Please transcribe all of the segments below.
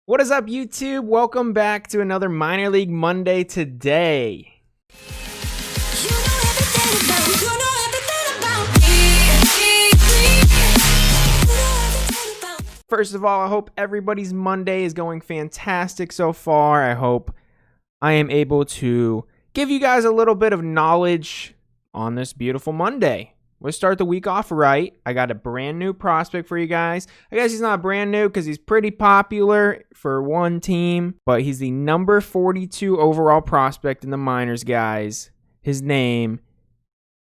What is up, YouTube? Welcome back to another Minor League Monday today. First of all, I hope everybody's Monday is going fantastic so far. I hope I am able to give you guys a little bit of knowledge on this beautiful Monday. Let's start the week off right. I got a brand new prospect for you guys. I guess he's not brand new because he's pretty popular for one team, but he's the number 42 overall prospect in the minors, guys. His name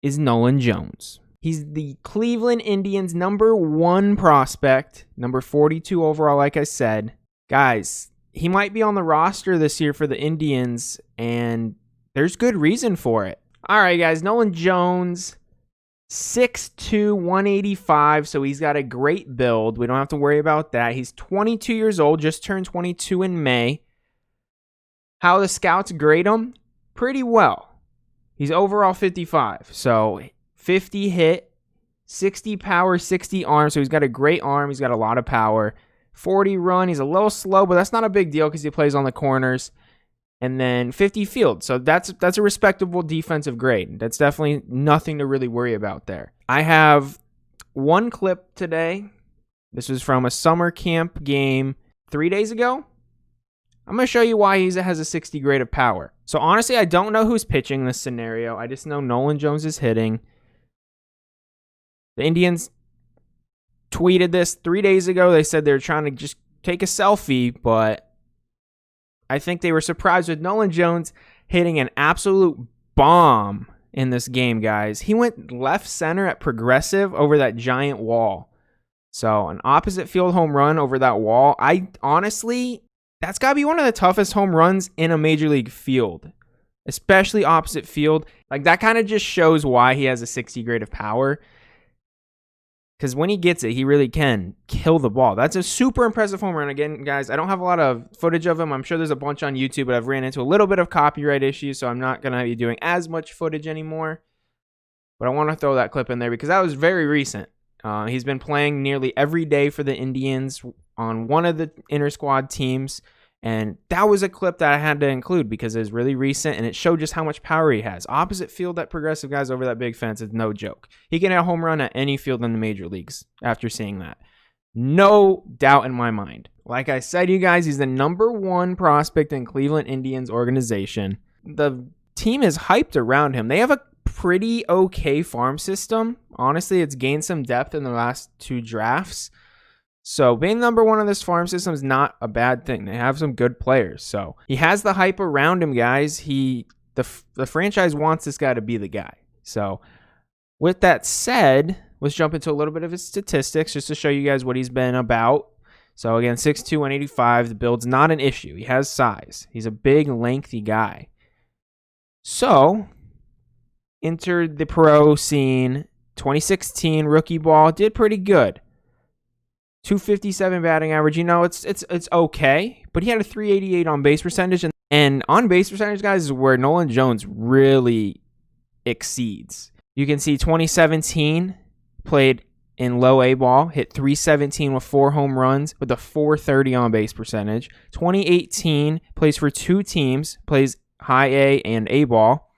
is Nolan Jones. He's the Cleveland Indians' number 1 prospect, number 42 overall, like I said. Guys, he might be on the roster this year for the Indians, and there's good reason for it. All right, guys, Nolan Jones, 6'2", 185, so he's got a great build. We don't have to worry about that. He's 22 years old, just turned 22 in May. How the scouts grade him? Pretty well. He's overall 55, so 50 hit, 60 power, 60 arm, so he's got a great arm. He's got a lot of power. 40 run, he's a little slow, but that's not a big deal because he plays on the corners. And then 50 field, so that's a respectable defensive grade. That's definitely nothing to really worry about there. I have one clip today. This was from a summer camp game 3 days ago. I'm going to show you why he has a 60 grade of power. So honestly, I don't know who's pitching in this scenario. I just know Nolan Jones is hitting. The Indians tweeted this 3 days ago. They said they're trying to just take a selfie, but I think they were surprised with Nolan Jones hitting an absolute bomb in this game, guys. He went left center at Progressive over that giant wall. So an opposite field home run over that wall. Honestly, that's got to be one of the toughest home runs in a major league field, especially opposite field. Like, that kind of just shows why he has a 60 grade of power. Because when he gets it, he really can kill the ball. That's a super impressive home run. Again, guys, I don't have a lot of footage of him. I'm sure there's a bunch on YouTube, but I've ran into a little bit of copyright issues, so I'm not going to be doing as much footage anymore. But I want to throw that clip in there because that was very recent. He's been playing nearly every day for the Indians on one of the inter-squad teams, and that was a clip that I had to include because it was really recent, and it showed just how much power he has. Opposite field, that Progressive guy's over that big fence is no joke. He can hit a home run at any field in the major leagues after seeing that. No doubt in my mind. Like I said, you guys, he's the number 1 prospect in Cleveland Indians organization. The team is hyped around him. They have a pretty okay farm system. Honestly, it's gained some depth in the last 2 drafts. So being number 1 on this farm system is not a bad thing. They have some good players. So he has the hype around him, guys. The franchise wants this guy to be the guy. So with that said, let's jump into a little bit of his statistics just to show you guys what he's been about. So again, 6'2", 185. The build's not an issue. He has size. He's a big, lengthy guy. So entered the pro scene 2016 rookie ball. Did pretty good. 257 batting average. You know, it's okay, but he had a 388 on base percentage, and on base percentage, guys, is where Nolan Jones really exceeds. You can see 2017 played in low A ball, hit 317 with 4 home runs with a 430 on base percentage. 2018 plays for 2 teams, plays high A and A ball,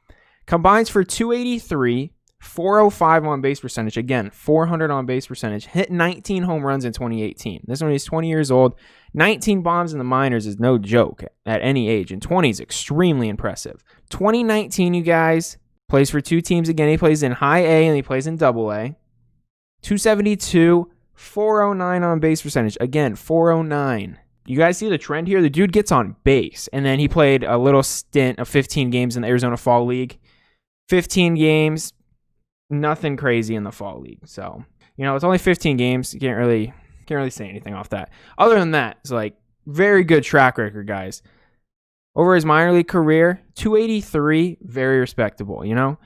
combines for 283. 405 on base percentage. Again, 400 on base percentage. Hit 19 home runs in 2018. This one, he's 20 years old. 19 bombs in the minors is no joke at any age. And 20 is extremely impressive. 2019, you guys, plays for 2 teams again. He plays in high A and he plays in double A. 272, 409 on base percentage. Again, 409. You guys see the trend here? The dude gets on base. And then he played a little stint of 15 games in the Arizona Fall League. 15 games. Nothing crazy in the fall league. So, you know, it's only 15 games. You can't really say anything off that. Other than that, it's like very good track record, guys. Over his minor league career, 283, very respectable, you know?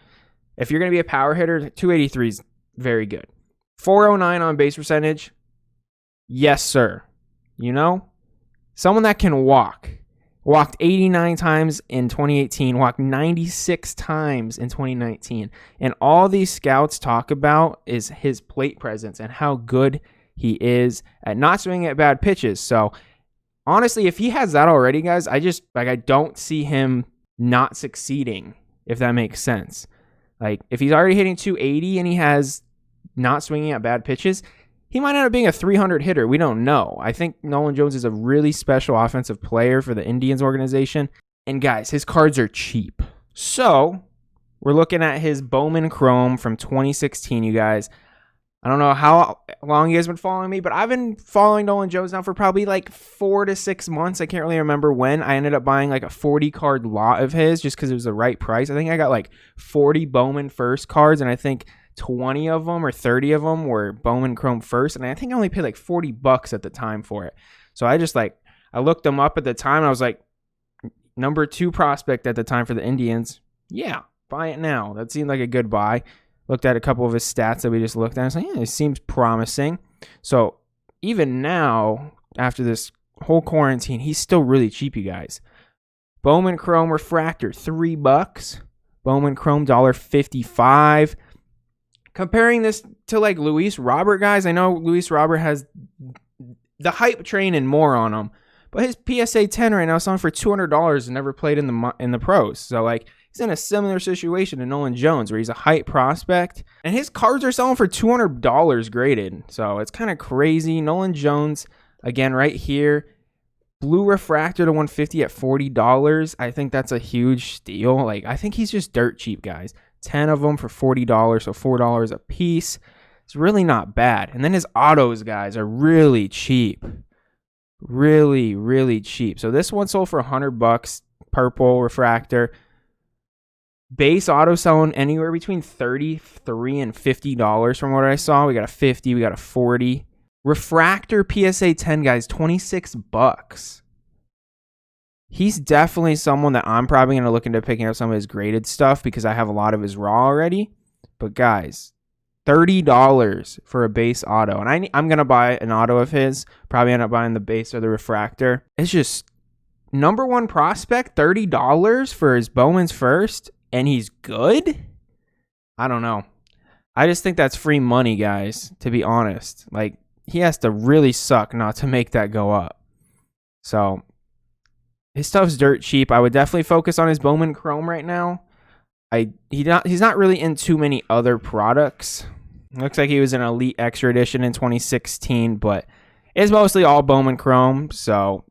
If you're going to be a power hitter, 283 is very good. 409 on base percentage. Yes, sir. You know? Someone that can walk. Walked 89 times in 2018, walked 96 times in 2019. And all these scouts talk about is his plate presence and how good he is at not swinging at bad pitches. So honestly, if he has that already, guys, I don't see him not succeeding, if that makes sense. Like, if he's already hitting 280 and he has not swinging at bad pitches, he might end up being a 300 hitter. We don't know. I think Nolan Jones is a really special offensive player for the Indians organization. And guys, his cards are cheap. So we're looking at his Bowman Chrome from 2016, you guys. I don't know how long you guys been following me, but I've been following Nolan Jones now for probably like 4 to 6 months. I can't really remember when. I ended up buying like a 40 card lot of his just because it was the right price. I think I got like 40 Bowman First cards, and I think 20 of them or 30 of them were Bowman Chrome First, and I think I only paid like $40 at the time for it. So I looked them up at the time, and I was like, number 2 prospect at the time for the Indians. Yeah, buy it now. That seemed like a good buy. Looked at a couple of his stats that we just looked at. I was like, yeah, it seems promising. So even now, after this whole quarantine, he's still really cheap, you guys. Bowman Chrome Refractor, $3. Bowman Chrome, $1.55. Comparing this to like Luis Robert, guys, I know Luis Robert has the hype train and more on him, but his PSA 10 right now is selling for $200 and never played in the pros. So like, he's in a similar situation to Nolan Jones, where he's a hype prospect, and his cards are selling for $200 graded. So it's kind of crazy. Nolan Jones, again, right here, blue refractor to 150 at $40. I think that's a huge steal. Like, I think he's just dirt cheap, guys. 10 of them for $40, so $4 a piece. It's really not bad. And then his autos, guys, are really cheap. Really, really cheap. So this one sold for $100, purple refractor. Base auto selling anywhere between $33 and $50 from what I saw. We got a 50, we got a 40. Refractor PSA 10, guys, $26. He's definitely someone that I'm probably going to look into picking up some of his graded stuff because I have a lot of his raw already. But guys, $30 for a base auto. And I'm going to buy an auto of his. Probably end up buying the base or the refractor. It's just number 1 prospect, $30 for his Bowman's First. And he's good? I don't know. I just think that's free money, guys, to be honest. Like, he has to really suck not to make that go up. So, his stuff's dirt cheap. I would definitely focus on his Bowman Chrome right now. He's not really in too many other products. Looks like he was an Elite Extra Edition in 2016, but it's mostly all Bowman Chrome. So,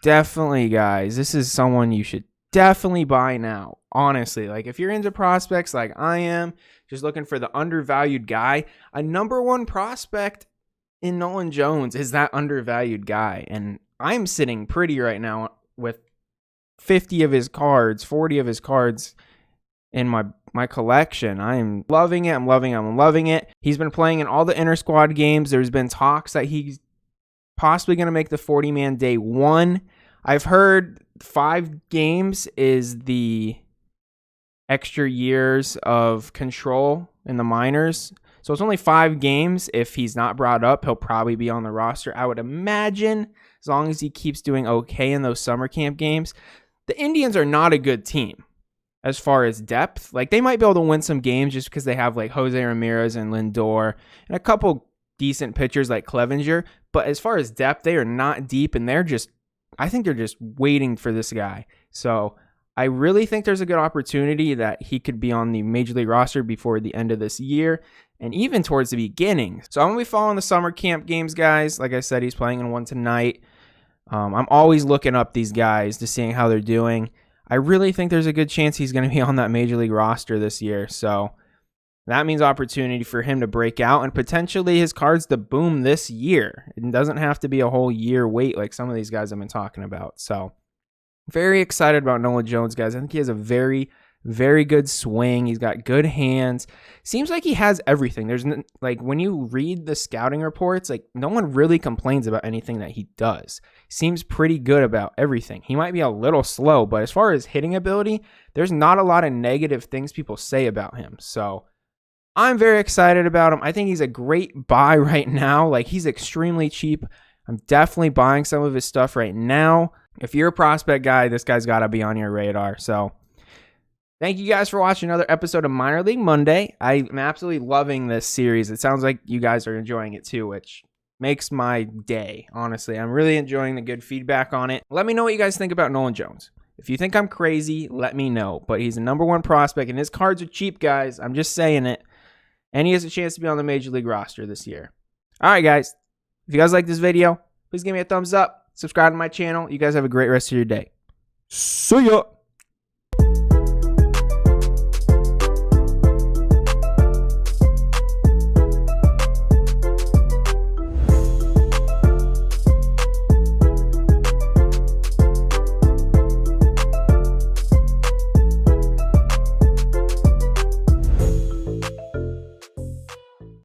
definitely, guys, this is someone you should definitely buy now. Honestly, like if you're into prospects like I am, just looking for the undervalued guy, a number 1 prospect in Nolan Jones is that undervalued guy. And I'm sitting pretty right now with 50 of his cards, 40 of his cards in my collection. I am loving it. I'm loving it. He's been playing in all the inter squad games. There's been talks that he's possibly going to make the 40-man day 1. I've heard 5 games is the extra years of control in the minors. So it's only 5 games. If he's not brought up, he'll probably be on the roster. I would imagine, as long as he keeps doing okay in those summer camp games. The Indians are not a good team as far as depth. Like, they might be able to win some games just because they have like Jose Ramirez and Lindor and a couple decent pitchers like Clevenger. But as far as depth, they are not deep, and I think they're just waiting for this guy. So I really think there's a good opportunity that he could be on the Major League roster before the end of this year and even towards the beginning. So I'm going to be following the summer camp games, guys. Like I said, he's playing in one tonight. I'm always looking up these guys to seeing how they're doing. I really think there's a good chance he's going to be on that Major League roster this year. So that means opportunity for him to break out and potentially his cards to boom this year. It doesn't have to be a whole year wait like some of these guys I've been talking about. So very excited about Nolan Jones, guys. I think he has a very, very good swing. He's got good hands. Seems like he has everything. There's like when you read the scouting reports, like no one really complains about anything that he does. Seems pretty good about everything. He might be a little slow, but as far as hitting ability, there's not a lot of negative things people say about him. So I'm very excited about him. I think he's a great buy right now. Like, he's extremely cheap. I'm definitely buying some of his stuff right now. If you're a prospect guy, this guy's got to be on your radar. So thank you guys for watching another episode of Minor League Monday. I'm absolutely loving this series. It sounds like you guys are enjoying it too, which makes my day, honestly. I'm really enjoying the good feedback on it. Let me know what you guys think about Nolan Jones. If you think I'm crazy, let me know. But he's a #1 prospect, and his cards are cheap, guys. I'm just saying it. And he has a chance to be on the Major League roster this year. All right, guys. If you guys like this video, please give me a thumbs up. Subscribe to my channel. You guys have a great rest of your day. See ya.